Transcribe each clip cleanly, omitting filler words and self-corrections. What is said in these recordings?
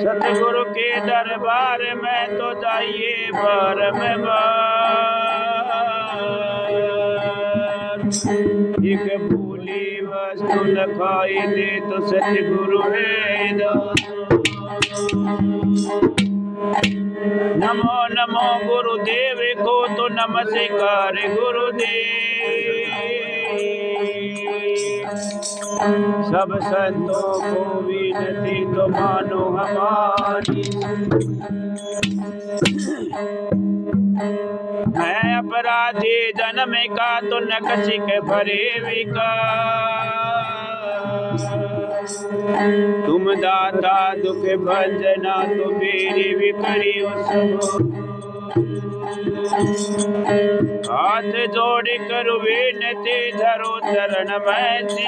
सतगुरु के दरबार में तो जाइए बार में बार। एक भूली वस्तु दिखाई दे तो सतगुरु है नमो नमो गुरुदेव को तो नमस्कार गुरुदेव। सब संतों को विनती तो मानो हमारी। मैं अपराधी जन्म का तो नकशिक भरे विकार। तुम दाता दुख भंजना तो मेरी भी करी हाथ जोड़ कर विनती धरो चरण में जी।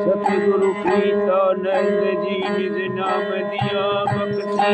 सतगुरु प्रीतानंद जी निज नाम दिया बख्शी।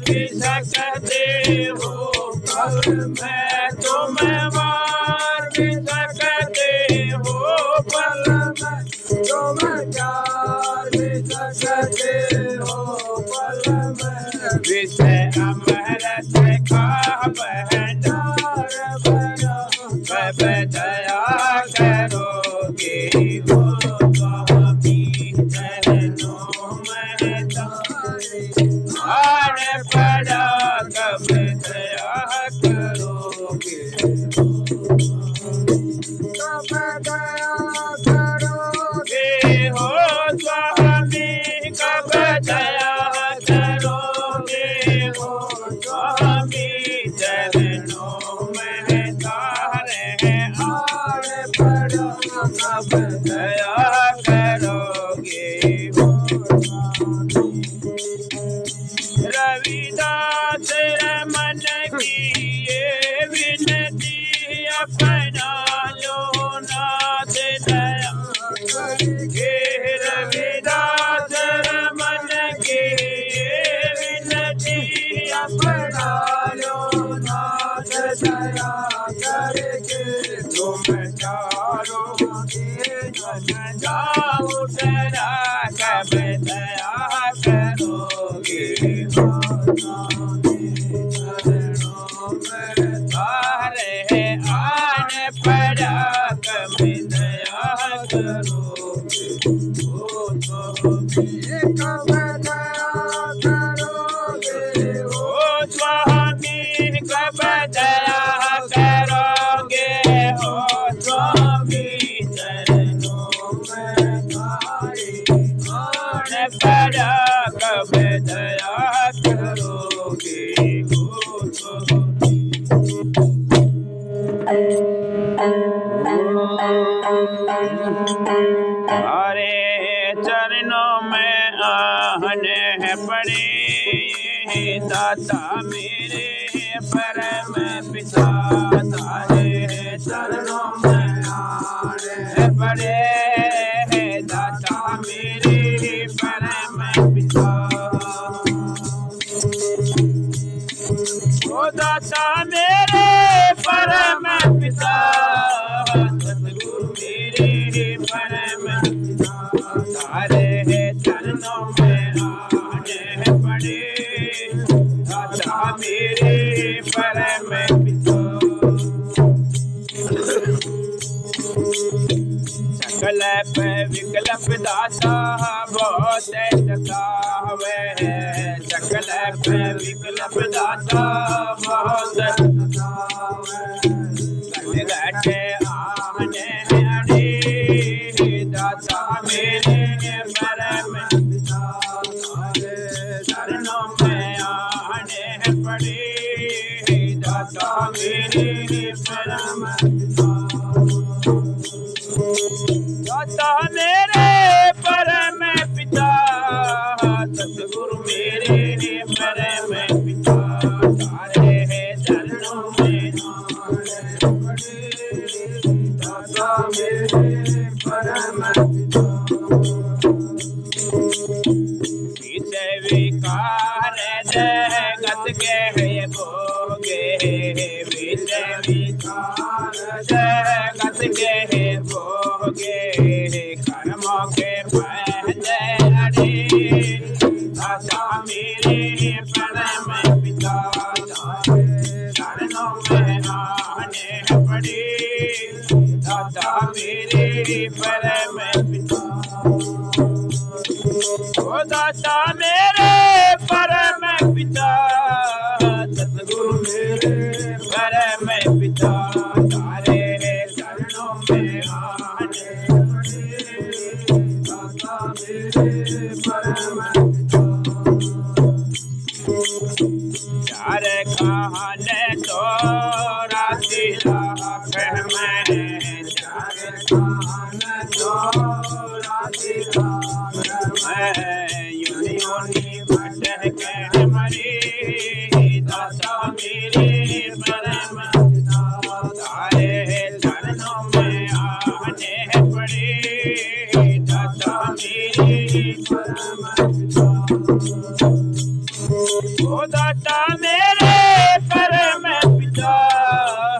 भी सकते हो, पल में तुम्हें मार भी सकते हो, पल में तुम्हें प्यार भी सकते हो, पल में विषय अमृत का भंडार भरा, कब दया करोगे हो स्वामी चरणों में तारे, हार पड़ा कब दया करोगे, कब दया करोगे हो स्वामी, कब दया करोगे हो स्वामी चरणों में तारे, हार पड़ा कब दया करोगे हो स्वामी। रविदास रमन की ये विनती अपना लो नाथ दया करके, रविदास रमन की ये विनती अपना लो नाथ दया करके, तुम चारों जन जाओ तेरा कब दया करोगे हो स्वामी चरणों में तारे, आने पड़ा कब दया करोगे हो स्वामी, कब दया करोगे हो स्वामी, कब दया करोगे हो स्वामी चरणों में तारे, आने पड़ा कब दया करोगे हो स्वामी। हमारे चरणों में आने पड़े दाता मेरे परम पिता, तारे चरणों में आने पड़े दाता मेरे परम पिता, ओ दाता मेरे परम पिता, सतगुरु मेरे परम पिता, तारे चरणों में आने पड़े दाता मेरे परम पिता। सकल विकल्प दाता बहुत सतावे, सकल विकल्प दाता बहुत सतावे, घटे आने अड़े दाता मेरे परम पिता, चरणों में आने पड़े दाता मेरे परम पिता, दाता मेरे परम पिता, सतगुरु मेरे परम पिता, तारे चरणों में आने पड़े दाता मेरे परम पिता। विषय विकार जगत के भोगे, विषय विकार जगत के भोगे, कर्मों के पहले दाता मेरे परम पिता, चरणों में आने पड़े दाता मेरे परम पिता, ओ दाता मेरे परम पिता, सतगुरु मेरे परम पिता, तारे चरणों में आने पड़े दाता मेरे परम पिता। चार खाने तो राशि लाख में, चार खाने तो राशि लाख में, यूनी भटक के मरी दाता मेरे परम पिता, तारे चरणों में आने पड़े दाता मेरे परम पिता। ओ दाता मेरे परम पिता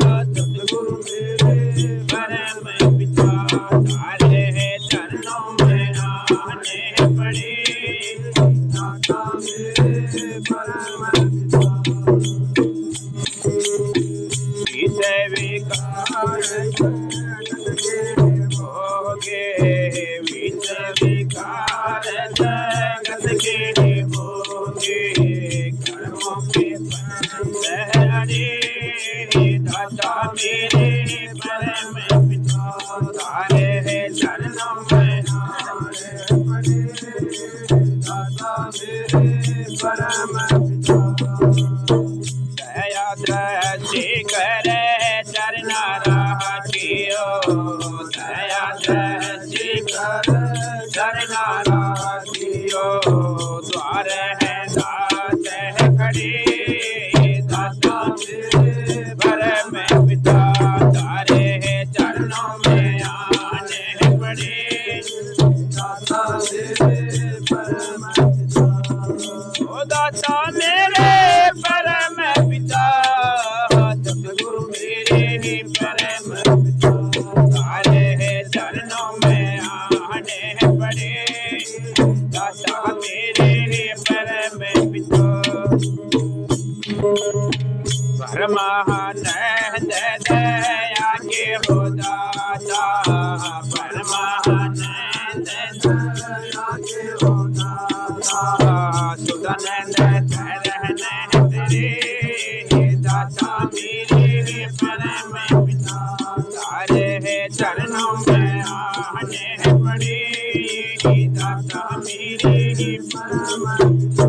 सतगुरु मेरे परम पिता तारे चरणों में आने पड़े दाता मेरे परम पिता विकार भोगे विषय विकार जगत के भोगे कर्मों के बंधने दाता मेरे परम पिता तारे चरणों में आने पड़े दाता मेरे परम पिता दया दृष्टि करे चरना राखियो दया दृष्टि करे चरना राखियो द्वार है दास है खड़ी दाता मेरे परम पिता तारे चरणों में आने पड़े दाता मेरे परम पिता ओ दाता मेरे परम पिता सतगुरु मेरे परम पिता तारे चरणों में आने पड़े दाता मेरे परम पिता परमानंद दया के हो दाता परमानंद दया के हो दाता सुदानंद चरण तेरे दाता मेरे परम पिता तारे चरणों में आने पड़े दाता मेरे परम पिता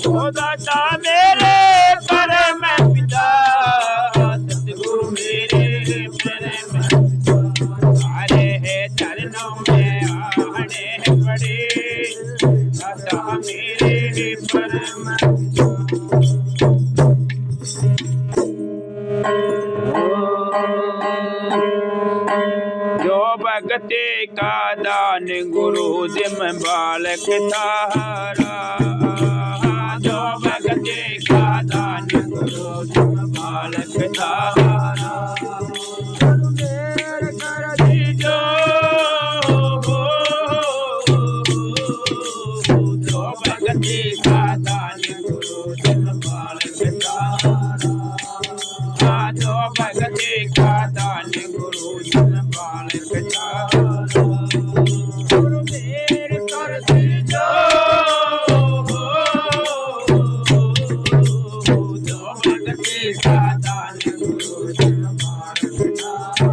ओ दाता मेरे परम पिता सतगुरु मेरे परम पिता तारे चरणों में आने पड़े दाता मेरे परम जो भगते का दान गुरु जिम बालक तारा जो भगते का दान गुरु जिम बालक तारा कर दीजो जो भगते का दान गुरु जिम बालक तारा जो भगते का दान गुरु जिम बालक तारा गुरु मेरे कर दीजो जो भगते का दान गुरु जिम बालक तारा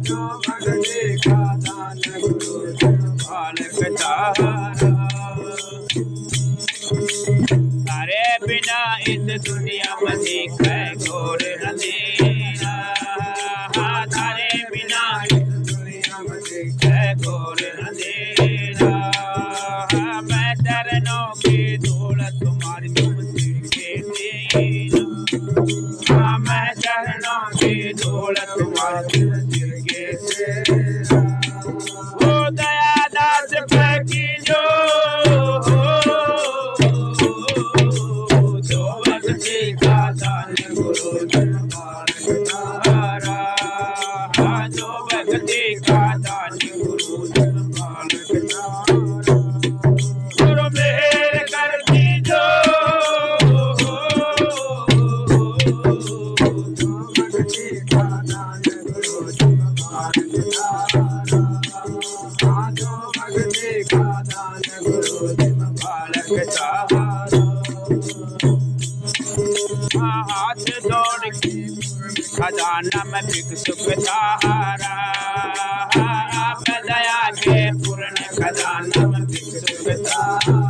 जो भगते का दान गुरु जिम बालक तारा तारे बिना इस दुनिया में दिखे घोर अंधेरा तारे बिना इस दुनिया में दिखे घोर अंधेरा मैं चरणों की दौलत तुम्हारी तुम सिर के तेरा मैं चरणों की दौलत तुम्हारी तुम सिर के तेरा ओ दया दास की जो का दान गुरु जिम बालक तारा जो भगते का दान गुरु जिम बालक तारा गुरु मेरे कर दीजो जो भगते का दान गुरु जिम बालक तारा जो भगते का दान गुरु जिम बालक तारा हाथ जोड़ के खजाना में भिक्षुक सहारा आप दया के पूर्ण खजाना में भिक्षुक सहारा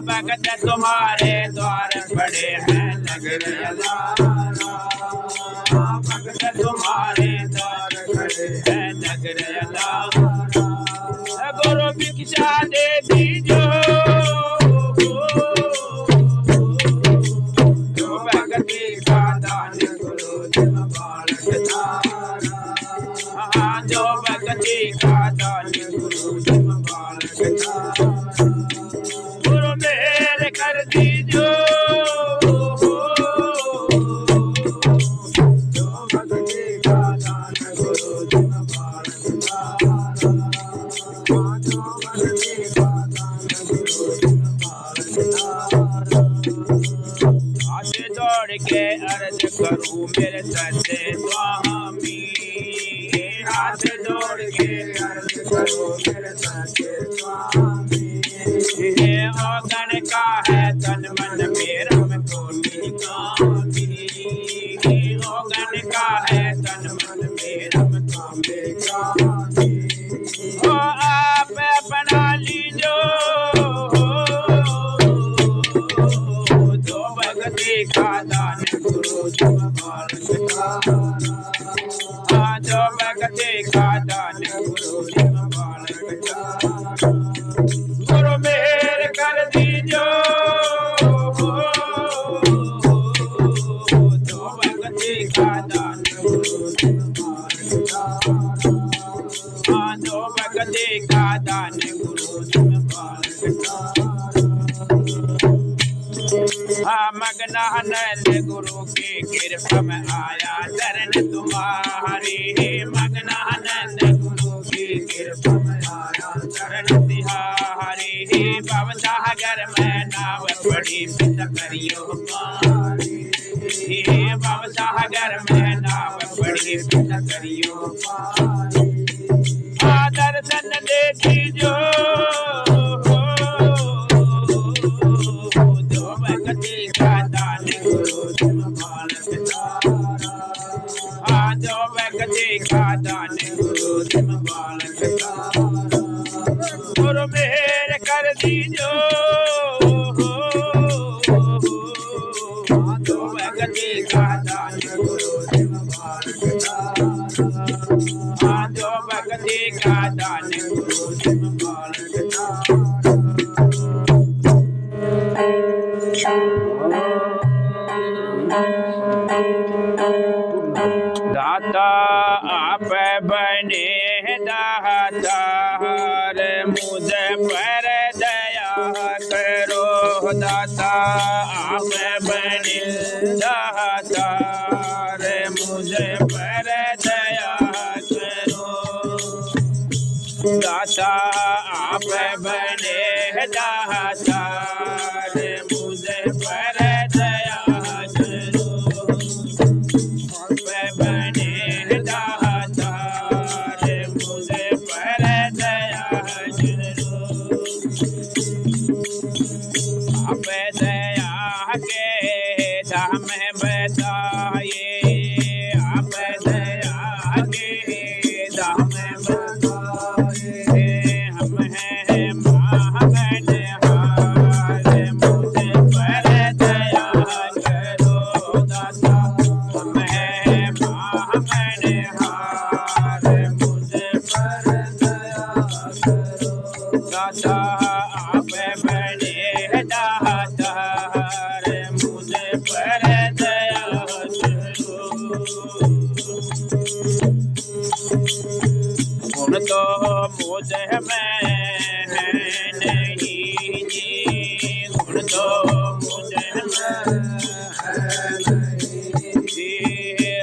भगत तुम्हारे द्वार बड़े हैं नगर अलारा भगत तुम्हारे द्वार बड़े हैं नगर अलारा गुरु भिक्षा दे दीजो जो भगते का दान गुरु जिम बालक तारा करूं मेरे सच्चे स्वामी, हाथ जोड़ के अर्ज करो मेरे सच्चे स्वामी। औगण का है तन मन मेरा मैं कोटि कामी, औगण का है तन मन मेरा मैं कोटि कामी। ओ आप बना लीजो जो भक्ति का दान गुरु तुम बालक का, जो भक्ति का दान गुरु तुम बालक का। गुरु मेहर कर दीजो जो भक्ति का दान गुरु तुम बालक का, जो भक्ति का दान गुरु तुम बालक का। मगन आनंद गुरु की कृपा में आया शरण तुम्हारी, मगन आनंद गुरु की कृपा में आया शरण तिहारी। भव सागर में नाव पड़ी पित करियो पारी, भव सागर में नाव पड़ी पित करियो पारी। दर्शन दे दीजो भक्ति का दान गुरु तुम बालक का, जो भक्ति का दान गुरु तुम बालक का। गुरु मेहर कर दीजो जो भक्ति का दान गुरु तुम बालक का, जो भक्ति का दान गुरु तुम बालक का। दाता आप बने दातार, मुझ पर दया करो। दाता आप बने दातार, मुझ पर दया करो। दाता आप बने दातार, मुझ पर दया करो। बने दातार, मुझ पर दया करो। आप दया के धाम बताए, आप दया के धाम बताए। हम हैं महाबन हार, मुझ पर दया करो। दाता हम हैं महाबन हार, मुझ पर दया करो। दाता आप बने दातार, मुझ पर दया करो। गुण तो मुझ में है नहीं जी, गुण तो मुझ में है नहीं।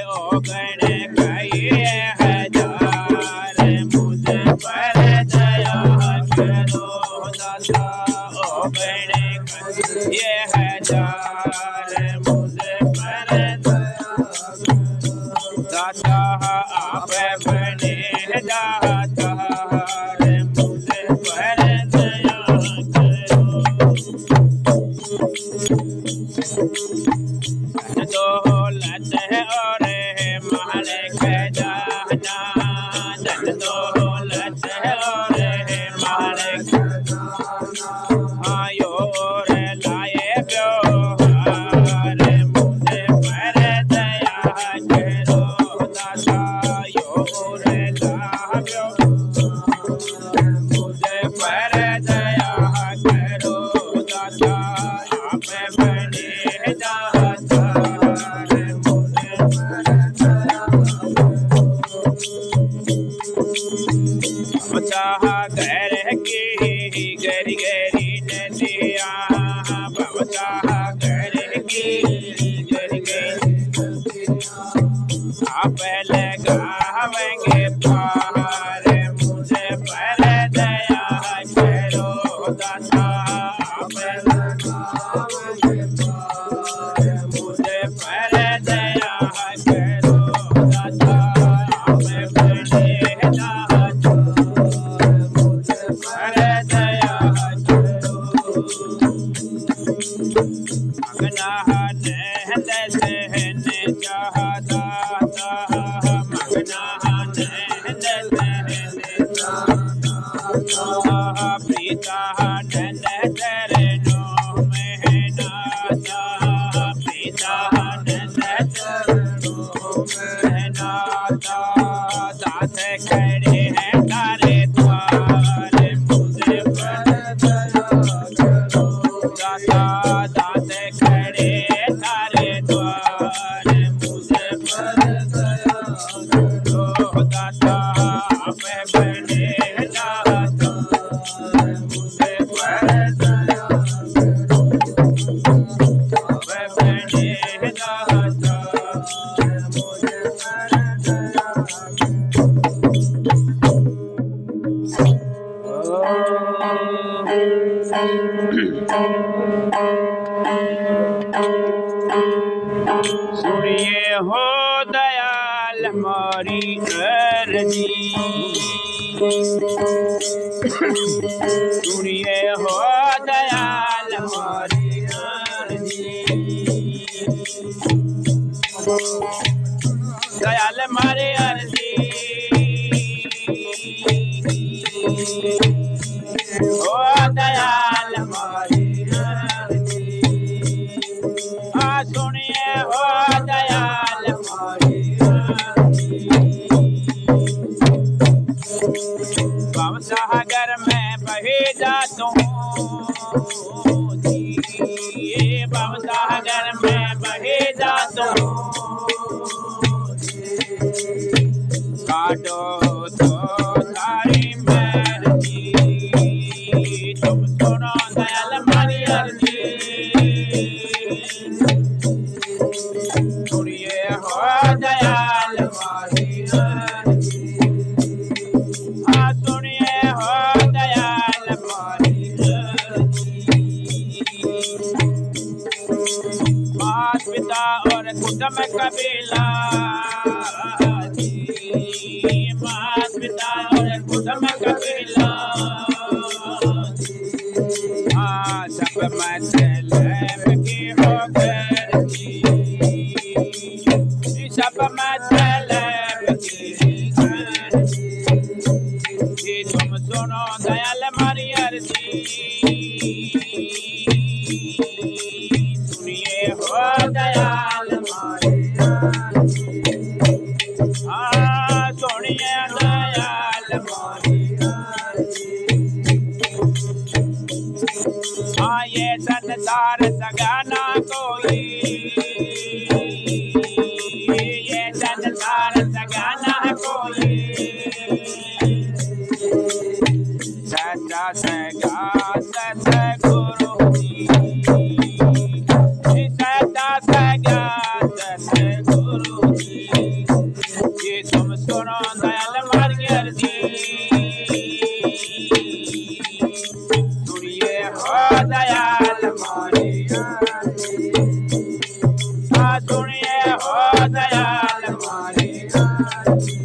औगण कई हजार, मुझ पर दया करो। दाता औगण कई हजार, मुझ पर दया करो। दाता आप बने दातार, मुझ पर दया करो। दौलत और महल खजाना, धन दौलत और महल खजाना। और लाए व्यवहार, मुझ पर दया करो। दाता और लाए मुझ पर दया करो। दाता आप बने दातार, मुझ पर दया करो। चाह घर की गरी गरी नदिया, चाह घर की गरी गरी नदिया। आप लगावेंगे पार, मुझ पर दया करो। दाता आप लगावेंगे पार, मुझ पर दया मगना नहद सहन चाहता मगना नहद सहन चाहता प्रीता नंद चरणों में नाता प्रीता नंद चरणों में नाता दास खड़े हैं तारे द्वार मुझे पर दया करो दाता दास खड़े तारे द्वार मुझे पर दया करो दाता आप बने दाता मुझे पर दया करो आप बने दाता मुझे पर दया सुनिए हो दयाल हमारी अर्जी सुनिए हो दयाल हमारी अर्जी दयाल हमारी अर्जी ओ दयाल हमारी अर्जी सुनिए हो दयाल हमारी अर्जी भव सागर में बहे जाता हूँ भव सागर में बहे जाता हूँ काटो तो तारी मर्जी तुम सुनो दयाल हमारी अर्जी सुनिए हो दयाल हमारी अर्जी सुनिए हो दयाल हमारी अर्जी माता पिता और कुटुंब कबीला माता पिता और कुटुंब कबीला सब मतलब की हो गर्जी सब मतलब की गर्जी तुम सुनो दयाल हमारी अर्जी सुनिए हो दयाल हमारी अर्जी सुनिए दयाल हमारी अर्जी ये संसार सगाना कोई ये संसार सगाना कोई सच्चा सगा सतगुरु जी सच्चा सगा सतगुरु जी ये तुम सुनो दयाल हमारी अर्जी सुनिए हो दयाल हमारी अर्जी सुनिए हो दयाल हमारी अर्जी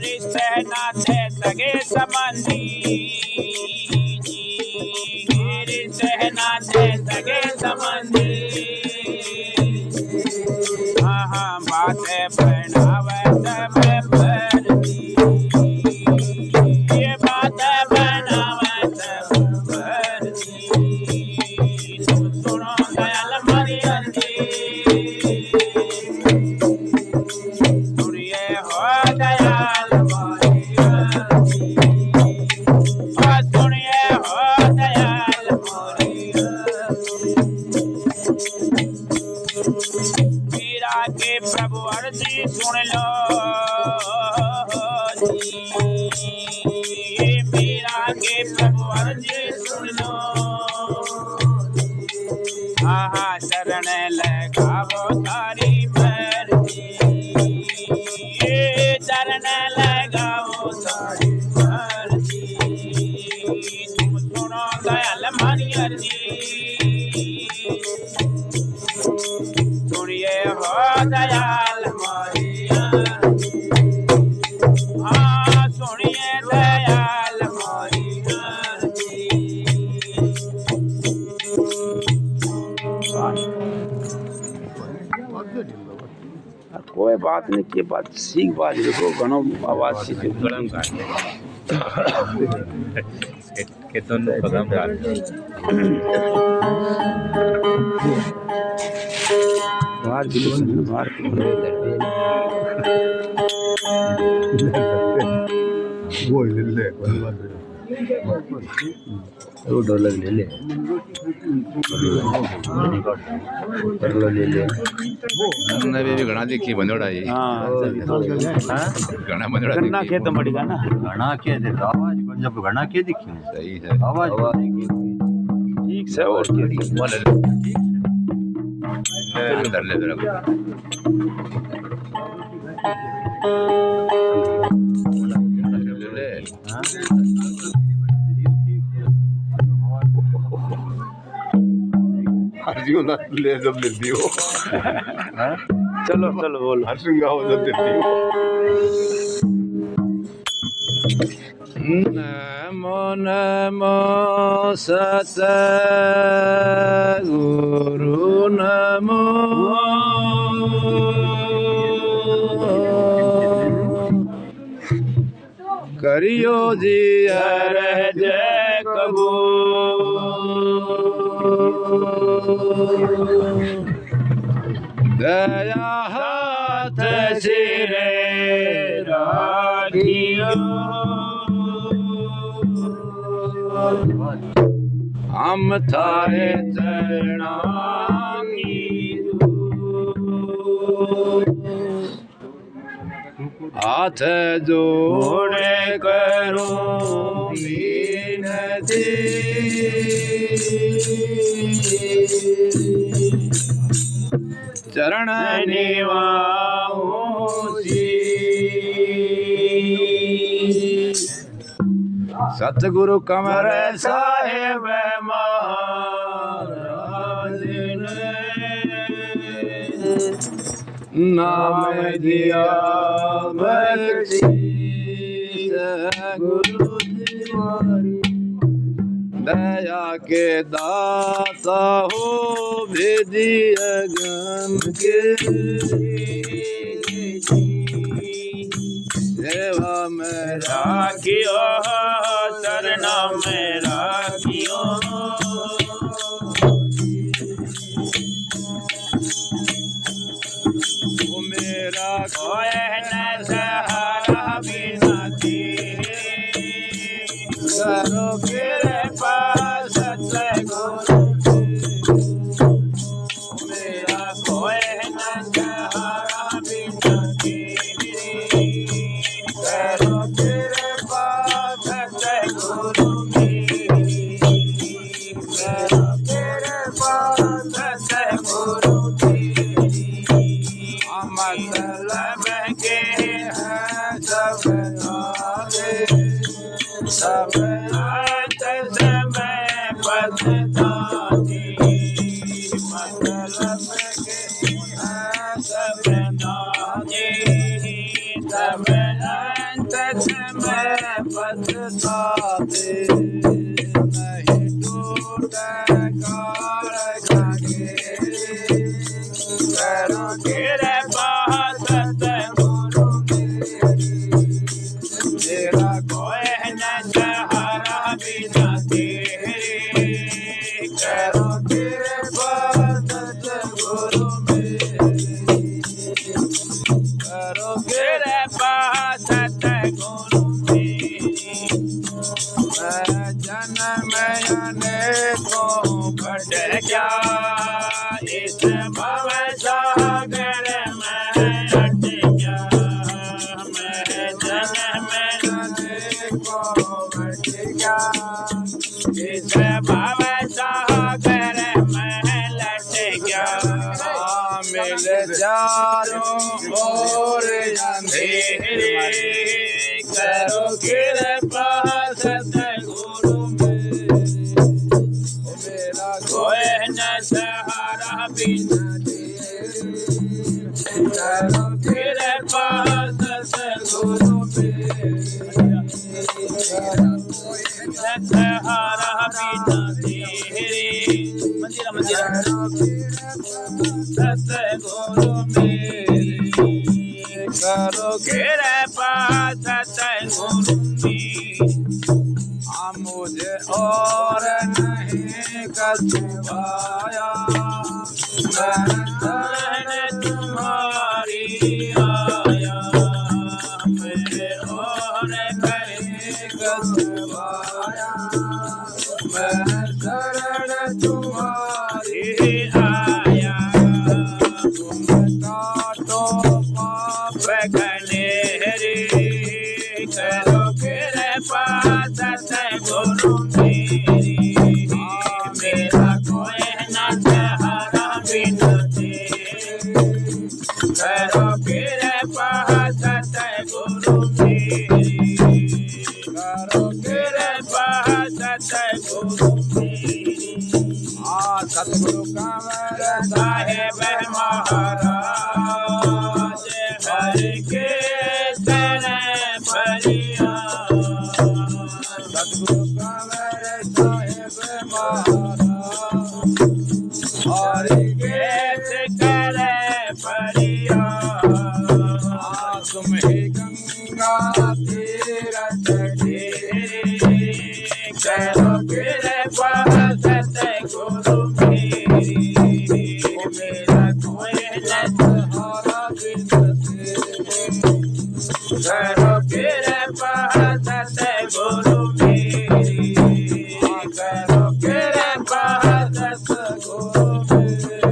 रिश्ते नाते सगे संबंधी रिश्ते नाते सगे संबंधी हाँ बातें बनावे सब भरती ये बातें बनावे सब भरती तुम सुनो दयाल हमारी अर्जी सुनिए हो दयाल हमारी अर्जी कोई बात नहीं की बात सीख बात देखो घणो आवाज सीख गरम काट के तो कदम काट बाहर बिल्कुल बाहर वो ले वो डॉलर ले ले हमने भी घना देखी बंदोड़ा ये घना बंदोड़ा गन्ना खेत मड़ीगा ना घना के दे आवाज जब घना के दिखी सही है आवाज ठीक से और बोले अंदर ले जरा हरसिंह ना ले जब देती हो चलो चलो बोलो हरसिंह गाओ जब देती हो नमो नमो सत गुरु नमो करियो जी जय कबूल दया हाथ सिरे राखियो हम थारे चरणा की हाथ जोड़े करूं विनती चरण निवाऊं सतगुरु कमर साहेब महाराज ने नाम दिया बख्शीश गुरु तिवारी दया के दाता हो भेदी अगम के सेवा में राखियो चरणा में राखियो वो मेरा कोई न सहारा बिना तेरे करो मेरे पास सतगुरु मेरा कोई न सहारा बिना तेरे करो तेरे पास सतगुरु करो तेरे पास सतगुरु मतलब के हैं सब नामे सब अंत समय पछताती मतलब के हैं सब नामे सब अंत समय पछताते नहीं टूटे काल खाके करो तेरे तेरा कोई न सहारा बिना तेरे करो तेरे पास सतगुरु करो तेरे पास सतगुरु जन्म अनेकों भटका इस भव सागर में अटका इस भव सागर में लट गया मिल चारों ओर अंधेरे करो कृपा सतगुरु मेरा कोई न सहारा बिना करो कृपा सतगुरु सहारा बिना तेरे मंदिरा मंदिरा सतगुरु मेरे करो तेरे पास गुरुजी मुझे और नहीं कछुआया मैं शरण तुम्हारी आया मेरे और नहीं कछुआया मैं शरण तुम्हारी आया तुम काटो पाप गनेरी करो तेरे पास गुरु मेरी मेरा कोई न सहारा बिनती करो तेरे पास गुरु मेरी करो तेरे पास गुरु मेरी सतगुरु कंवर साहेब महाराज हरि के चरण परिया सतगुरु कंवर साहेब महाराज हरि के चरण परिया तुम ही गंगा तीरथ तेरी करो तेरे पास गुरु मेरी मेरा कोई न सहारा बिनती करो तेरे पास गुरु मेरी करो तेरे पास गुरु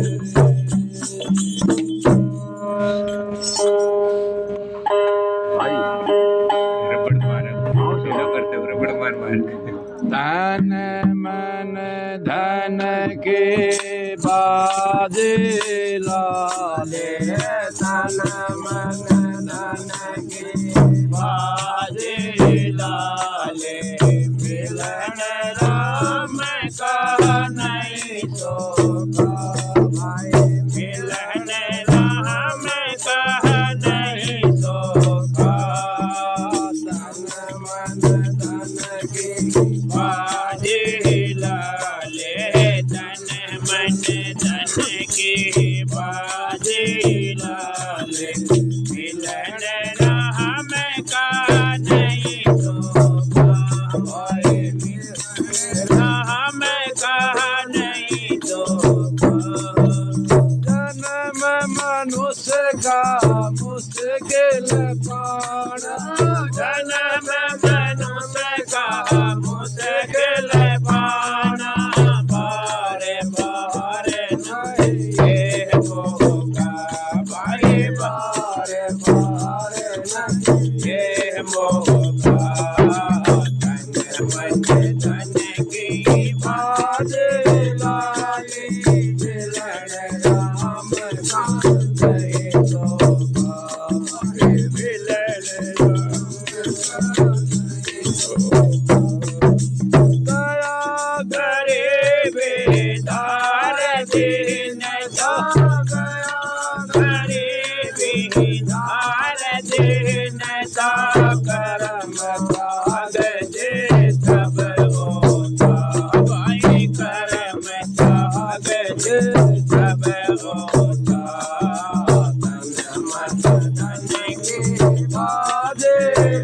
रबड़ मार चलो करते हो रबड़ मार मार तन मन धन के बाजे लाले तन मन धन के बाजे लाले मिलन राम का नहीं तो भाई मिलन राम का नहीं तो तन मन धन के बाजे लाले तन मन धन के बाजे लाले मिलन राम का नहीं तो भाई मिलन राम का नहीं तो जन्म मनुष्य का मुश्किल पाना जन्म मनुष्य का मुश्किल पाना बारे बारे नहीं ये होगा भाई बारे बारे नहीं ये होगा धन मन धन की बाजे लाली मिलन राम का नहीं तो मिलन दया गरीबी धार दीन तो गया गरीबी धार दीन तो करम काग जे सब होता भाई करम काग जे सब होता तन मन धन की बाजे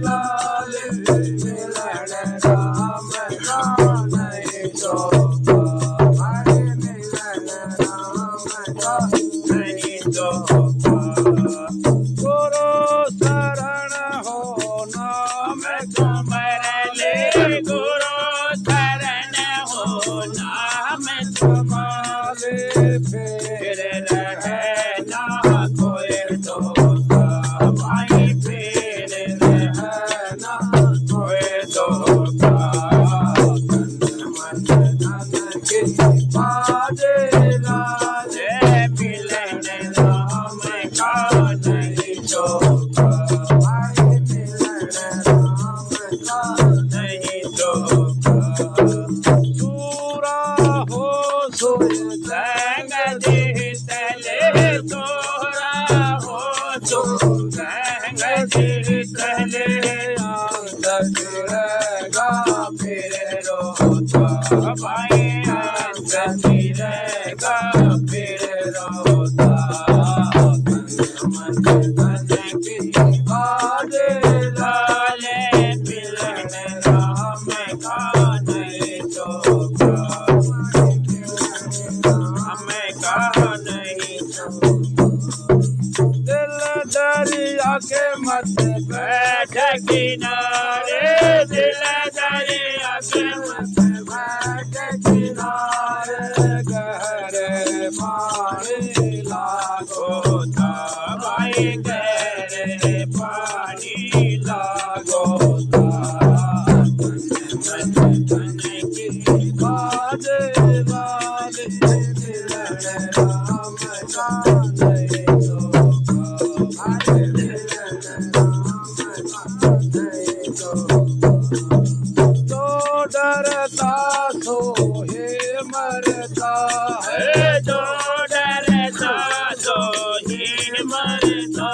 लाल मिलन राम का नहीं तो भाई मिलन राम का नहीं तो गुरु शरण हो नाम तुम्हारे ले गुरु शरण हो नाम तुम्हारे फिर रहे ना कोई तो भाई फिर रहे ना कोई तो तन मन धन के बाजे लाले मिलन राम का नहीं तो भाई मिलन राम का नहीं तो सूरा हो सोय संग जीतले तोरा हो तुम संग जीतले अंत फिरेगा फिर रोता भाई अंत फिरेगा फिर रोता तन मन धन की डरता सो हे मरता है, जो डरता सो ही मरता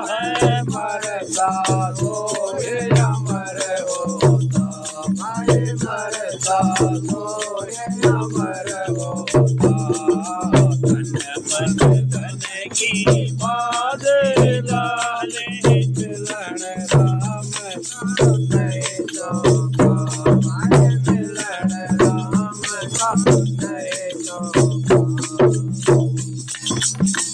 है, मरता सो हे अमर होता, भाई मरता सो हे अमर होता। धन मन धन की बाद लाले मिलन राम का नहीं चौका, भाई मिलन राम का नहीं चौका।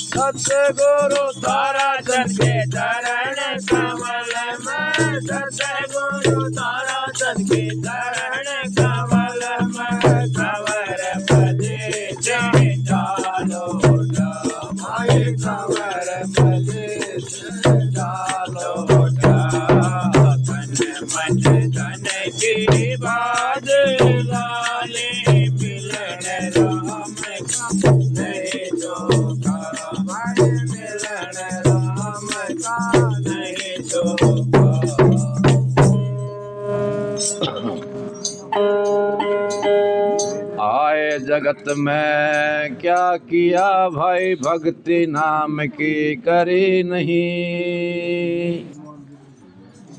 सतगुरु तारा चंद के चरण कमल में, सतगुरु तारा चंद के चरण कमल में, कवर बजे जय डालो जा, भाई कवर बजे डालो जा। धन मन धन की बाद लाले मिलन राम का नहीं चौका, भाई मिलन राम का नहीं चौका। आए जगत में क्या किया भाई, भक्ति नाम की करी नहीं।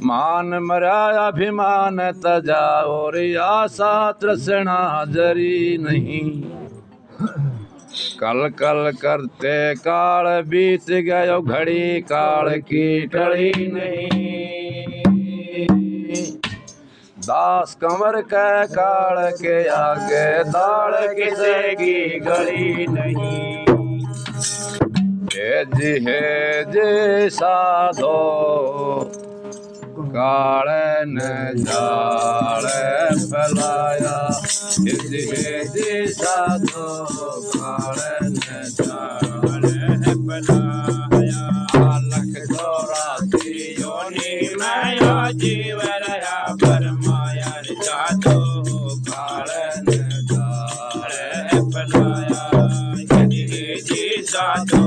मान मरा अभिमान तजा और आशा तृष्णा जरी नहीं। कल कल करते काल बीत गयो, घड़ी काल की टड़ी नहीं। दास कंवर के काल के आगे दाड़ किसे की गली नहीं। हे जी साधो काल ने जाल फैलाया, हे जी साधो काल ने जाल फैलाया। लख 84 योनि में जीव रहा परमाया, जातो काल ने जाल फैलाया, हे जी साधो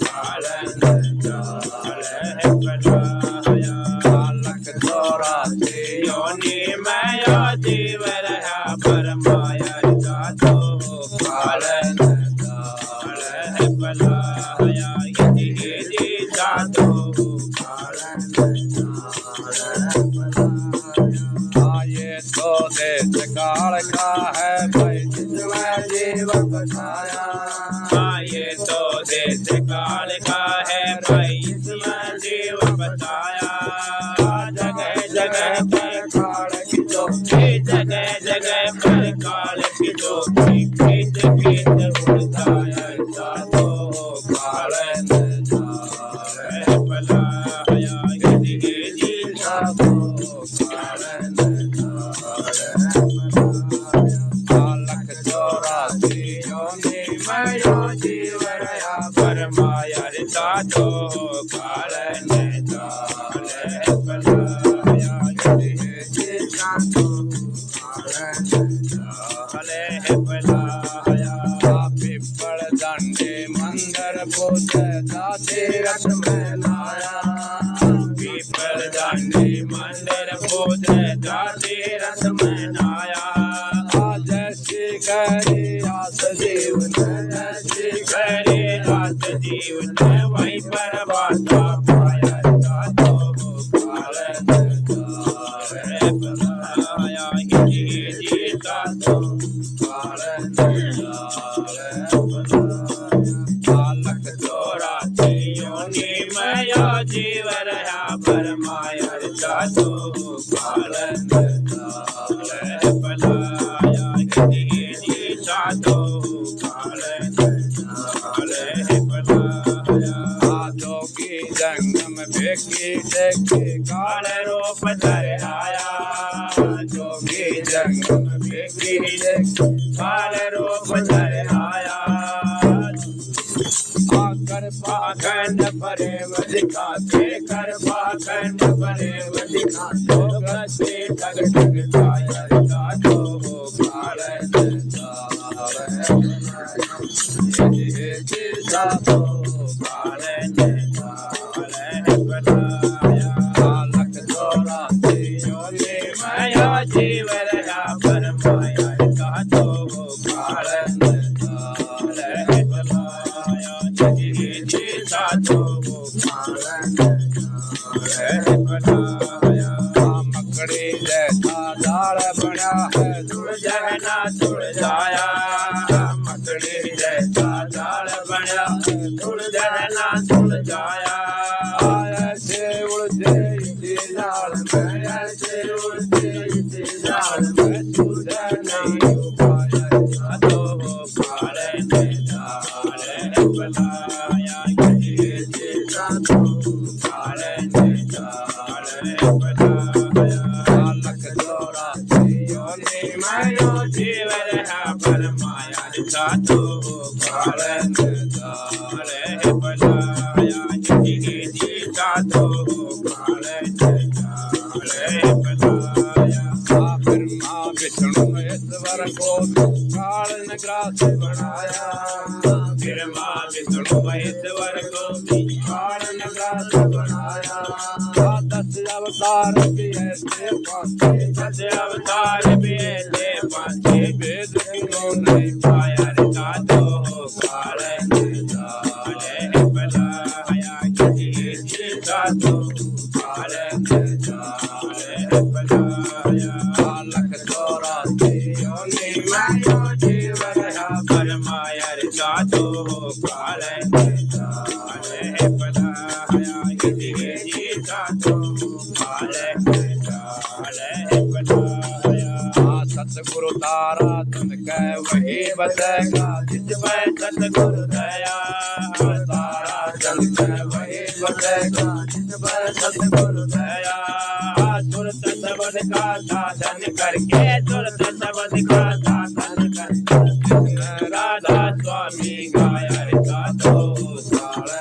काल ने जाल फैलाया। लख 84 योनि में जीव रहा परमाया, जातो काल ने जाल फैलाया, हे जी साधो काल ने जाल फैलाया। ये तो देश काल का है भाई, जिसमें जीव बसाया। ये तो देश काल का है भाई, इसमें जीव बताया। जगह जगह पर काल की चौकी, जगह जगह पर काल की चौकी, खींच खींच उड़ाया, जातो काल ने जाल फैलाया, हे जी साधो काल ने जाल फैलाया। लख 84 योनि में जीव रहा परमाया, जातो काल ने जाल फैलाया, हे जी साधो काल ने जाल फैलाया। पिपल दंडे मंदिर बुद्ध जाते रथ में लाया। पीपल दांडी मंदिर बोध जाते रथ में नाया। जैसी करे आस जीवन, जैसी करे रात जीवन वहीं पर बाता पाया, जातो काल ने जाल फैलाया, हे जी जातो काल ने जाल फैलाया। लख 84 योनि में जीव रहा परमाया, जातो काल ने जाल फैलाया, हे जी जातो काल ने जाल फैलाया। जोगी जंगम भेकी टेकी काल रूप धर आया, जोगी जंगम भेकी टेकी काल रूप धर आया। आकर पाखंड परे दिखाते, कर पाखंड परे दिखाते, गसे ठग ठग छाया, जातो काल ने जाल हे जी साधो काल ने जाल फैलाया। लख 84 योनि में जीव रहा जहना तुड़ जाया मकड़ी जैसा जाल बना तुड़ जहना तुड़ जाया ऐसे उड़ते इसी जाल में ऐसे उड़ते इसी जाल में तुझे नहीं पाया तो काले ने जाल बनाया ये जीता तो काले ने जाल बनाया लख जोड़ा योनि में जीवन है परमाया तो काले ने जाल बनाया ये जीता तो काले ने जाल बनाया ब्रह्मा विष्णु महेश्वर को काल नगरास बनाया ब्रह्मा विष्णु महेश्वर को काल नगरास बनाया 10 अवतार भी ऐसे पांचे 10 अवतार भी ऐसे पांचे वेद किनो नहीं पाया का तो काल जाल बनाया ये जीता तो काल जाल बनाया लख चौरासी योनि में जीवन है परमाया का तो काल जाल बनाया ये जीता तो काल जाल बनाया सतगुरु तारा तुम कह वही बसेगा जिस पर सतगुरु दया तारा चल कह वही बसेगा जिस पर सतगुरु दया तुरंत शब्द का साधन करके तुरंत शब्द का साधन करके राधा स्वामी गाया का तो साल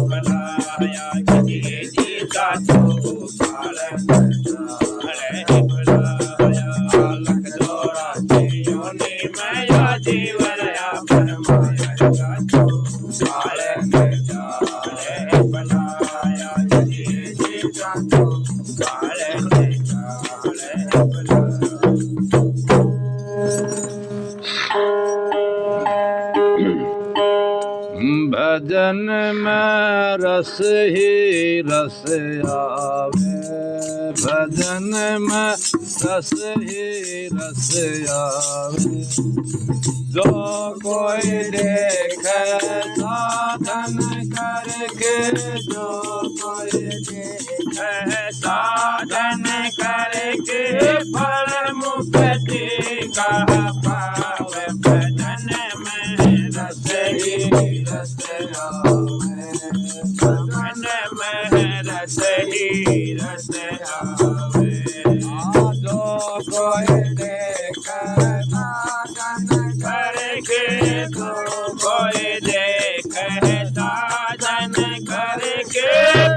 बनाया ये जीता तो साल बनाया लख चौरासी योनि में जीवन या परमाया का तो साल बनाया ये जीता तो साल बनाया भजन में रस ही रस आवे भजन में रस ही रस आवे जो कोई देखे साधन करके जो कोई देखे साधन करके फल मुक्ति का पावे भजन में रस ही रस आवे भजन में रस ही रस आवे जो कोई देखे साधन करके तो कोई देखे साधन करके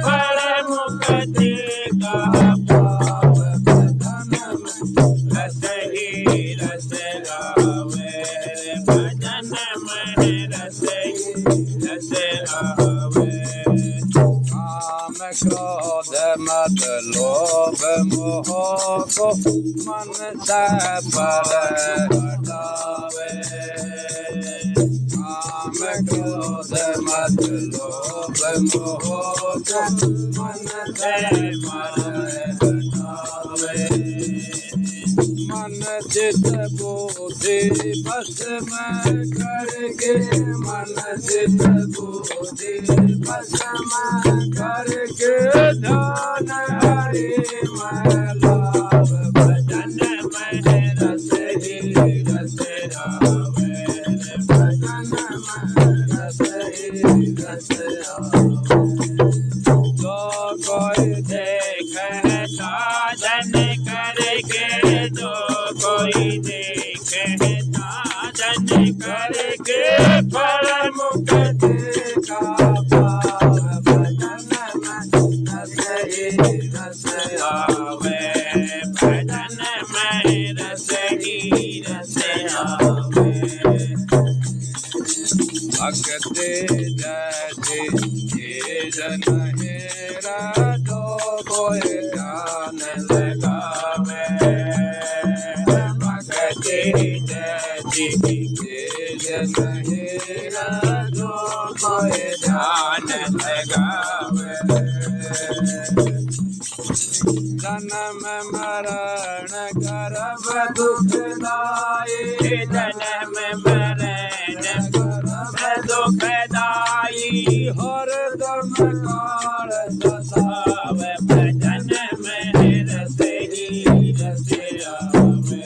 फल मुक्ति का पावे भजन में रस ही रस आवे भजन में रस ही रस आवे काम क्रोध मत लोभ मोह को मन से पर हटावे काम क्रोध मत लोभ मोह को मन से पर हटावे मन चित बुद्धि बस में करके मन चित बुद्धि बस में करके ध्यान हरि में लाभ भजन में रस ही रस आवे भजन में रस ही रस आवे जो कोई देखे साधन करके जो कोई देखे साधन करके फल मुक्ति का पावे भजन में रस ही रस आवे भजन में रस ही रस आवे भक्ति जैसी चीज नहीं तो कोई ध्यान लगावे भक्ति जैसी चीज नहीं तो कोई ध्यान लगावे जन्म मरण कर सब दुखदाई जन्म मरण दुखदाई हर दम काल सतावे भजन में रस ही रस आवे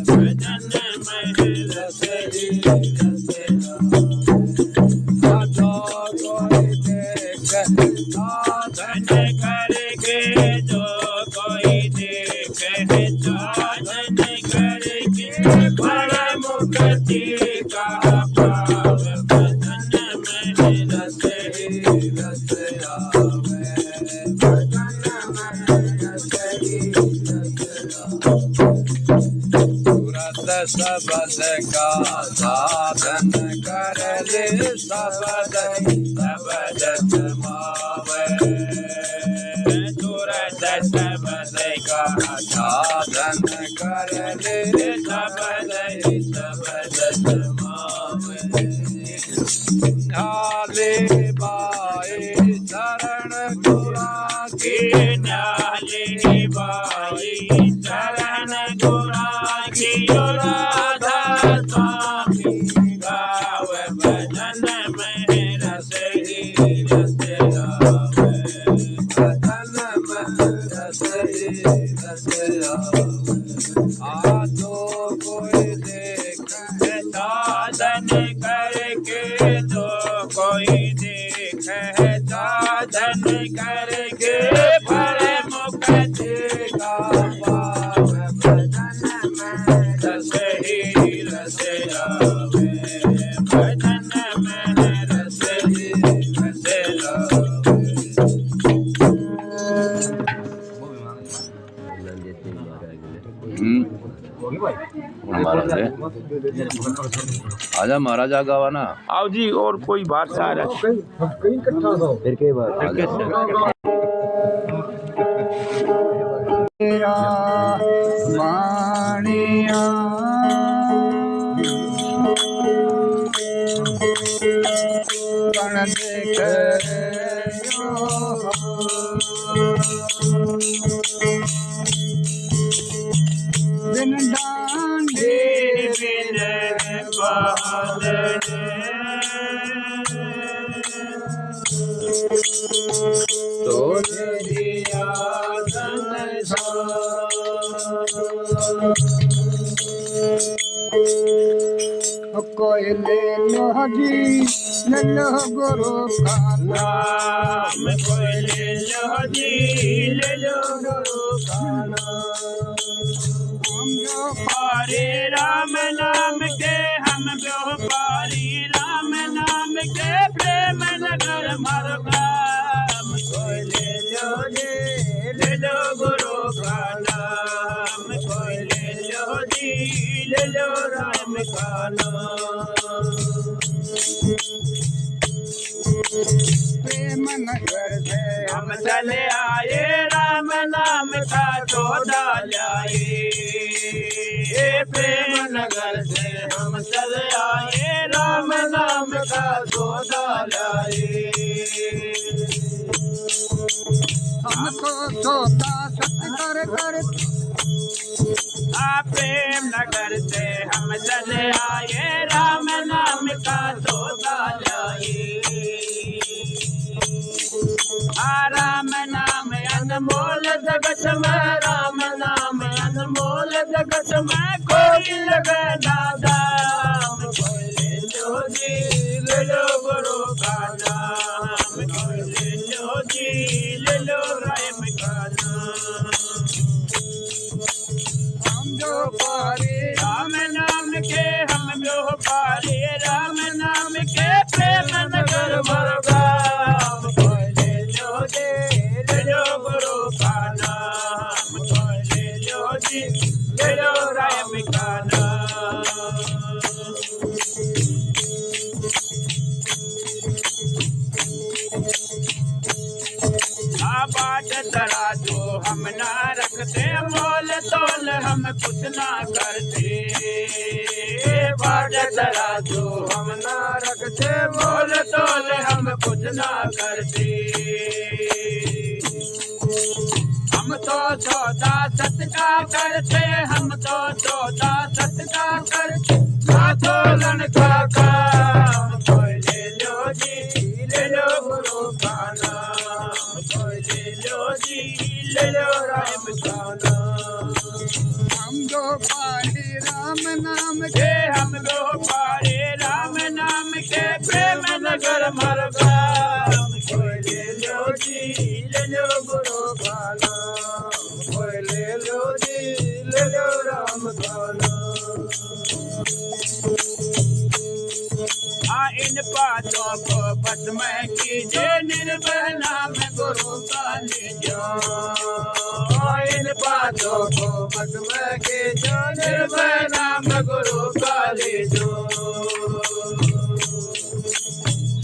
भजन में रस ही रस साधन करके जो कोई देखे साधन करके बड़ा मुक्ति का पाव भजन में रस ही रस आवे भजन में रस ही रस तुरत सबद का साधन कर ले सबद सबद समावे तुरत सबद का साधन कर ले सबद सबद समावे ढाले बाए शरण गुरा के नाले बाई चरण गोरा की राधा स्वामी गाव भजन में रस ही रस आवे भजन में रस ही रस आवे आजो कोई देख साधन करके जो कोई देख साधन करके फल मुक्ति का पाव भजन में रस ही रस आवे भजन में रस ही रस आवे आजा महाराजा गावाना आओ जी और कोई बात आ रहा फिर के बाद तेरा मानिया गण देख बिन डांडे बिन बादल तो दिया कोई ले लो जी ले लो गुरु का नाम कोई ले लो जी ले लो गुरु का नाम हम जो पारे राम नाम के हम व्यापारी राम नाम के प्रेम नगर मरगाम कोई ले लो जी ले लो गुरु का नाम कोई ले लो जी ले लो राम का नाम प्रेम नगर से हम चले आए राम नाम का चौदा लाए प्रेम नगर से हम चले आए राम नाम का चौदा लाए हमको सोता सत्य कर प्रेम नगर से हम चले आए राम नाम का चौदा लाए राम नाम अनमोल जगत में राम नाम अनमोल जगत में कोई लगे दाम कोई ले लो जी ले लो गुरु का नाम कोई ले लो जी ले लो राम का नाम हम जो पारे राम नाम के हम जो पारे राम नाम के प्रेम नगर मरगाम कोई ले लो जी ले लो गुरु का नाम कोई ले लो जी ले लो राम का नाम बाट तरा जो हम ना रखते मोल तोल हम कुछ ना करते बाट तरा जो हम ना रखते मोल तोल हम कुछ ना करते हम हम तो 14 सतका करते हम तो 14 सतका करते साथोलन का काम कोई ले लो जी ले लो गुरु का नाम कोई ले लो जी ले लो राम का नाम हम दो पारे राम नाम के हम दो पारे राम नाम के प्रेम नगर मरगा कोई ले लो जी ले लो गुरु का नाम कोई ले लो जी ले लो राम का नाम इन बातों को बस में कीजिए निर्भय नाम गुरु का लीजिए इन बातों को बस में कीजिए निर्भय नाम गुरु का लीजिए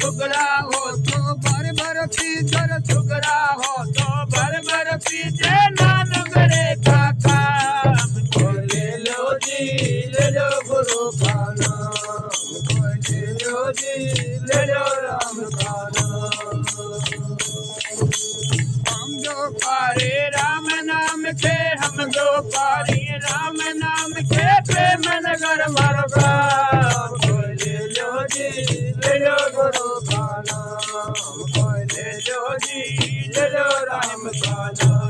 सुगड़ा हो तो भर भर पीछे सुगड़ा हो तो भर भर पीछे नानगरे का काम को ले लो जी ले लो गुरु का नाम को ले लो जी ले लो राम का नाम हम दो पारे राम नाम के हम दो पारे राम नाम के प्रेम नगर मरगा को ले लो जी ले लो गुरु का नाम को ले लो जी ले लो राम का नाम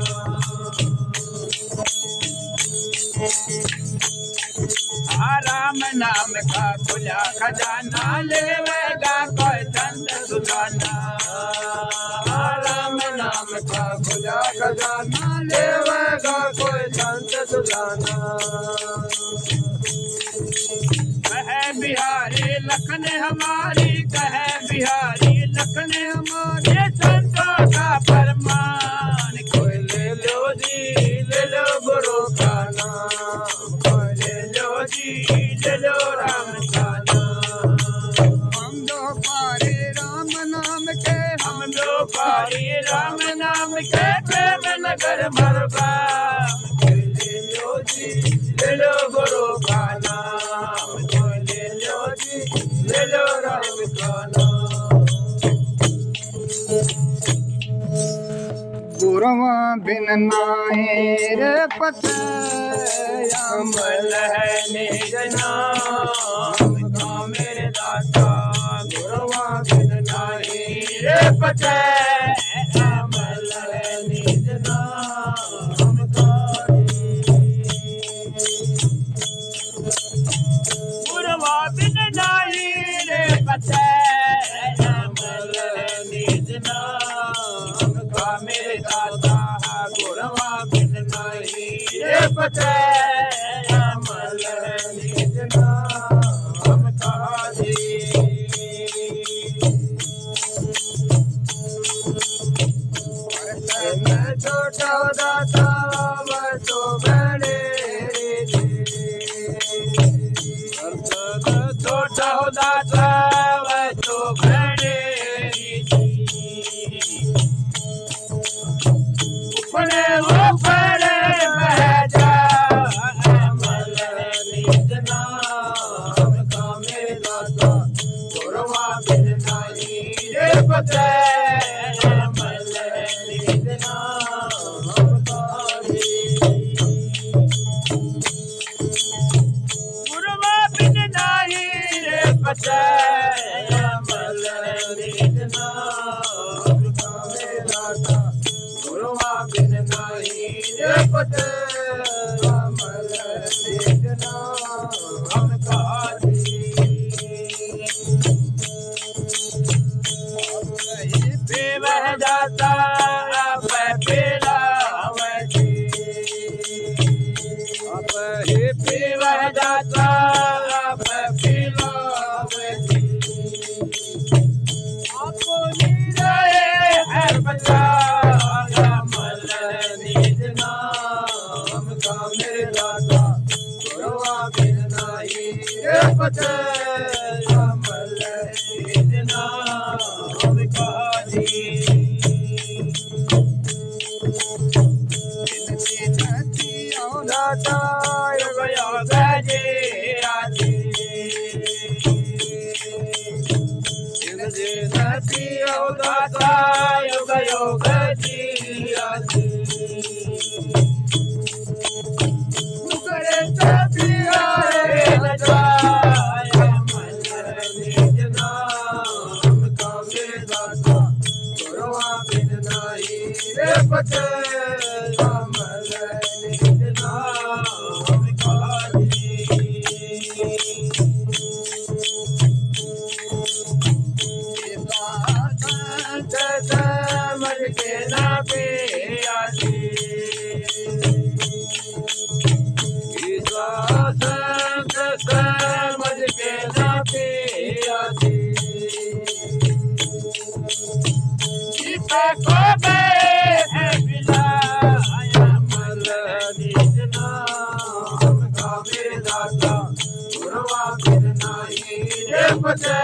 राम नाम का खुला खजाना लेवेगा कोई संत सुजाना राम नाम का खुला खजाना लेवेगा कोई संत सुजाना कहे बिहारी लखन हमारी कहे बिहारी लखन हमारे संतों का फरमान कोई ले लो जी ले लो गुरु का नाम कोई ले लो जी ले लो राम का नाम हम दो पारे राम नाम के हम दो पारे राम नाम के प्रेम नगर मरगा कोई ले लो जी ले लो गुरु का नाम कोई ले लो जी ले लो राम का नाम गुरुआ बिन नाहि रे पते अमल है निज नाम का मेरे दाता गुरुआ बिन नाहि रे पते अमल है निज नाम का गुरुआ बिन नाहि रे पते अमल है निज नाम का मेरे दाता गुरुआ बिन नाहि रे पते अमल है निज नाम का जी मैं छोटा दाता मैं तो बड़े छोटा दाता मैं तो बड़े अपने ऊपर बह जा अमल निज नाम का मेरे दाता गुरुआ बिन नाहि रे पते अमल निज नाम का गुरुआ बिन नाहि रे पते अमल निज नाम का मेरे दाता गुरुआ बिन नाहि रे पते अमल निज नाम का वह जाता अब पेला वह जाता अब पीला आपको है बचा अमल निज नाम का मेरे दाता गुरुआ बिन नाहि रे पते अमल निज नाम का दाता योग योग जी आजी दाता योग योग जी आजी मेरे दाता गुरवा फिर नाही रे पते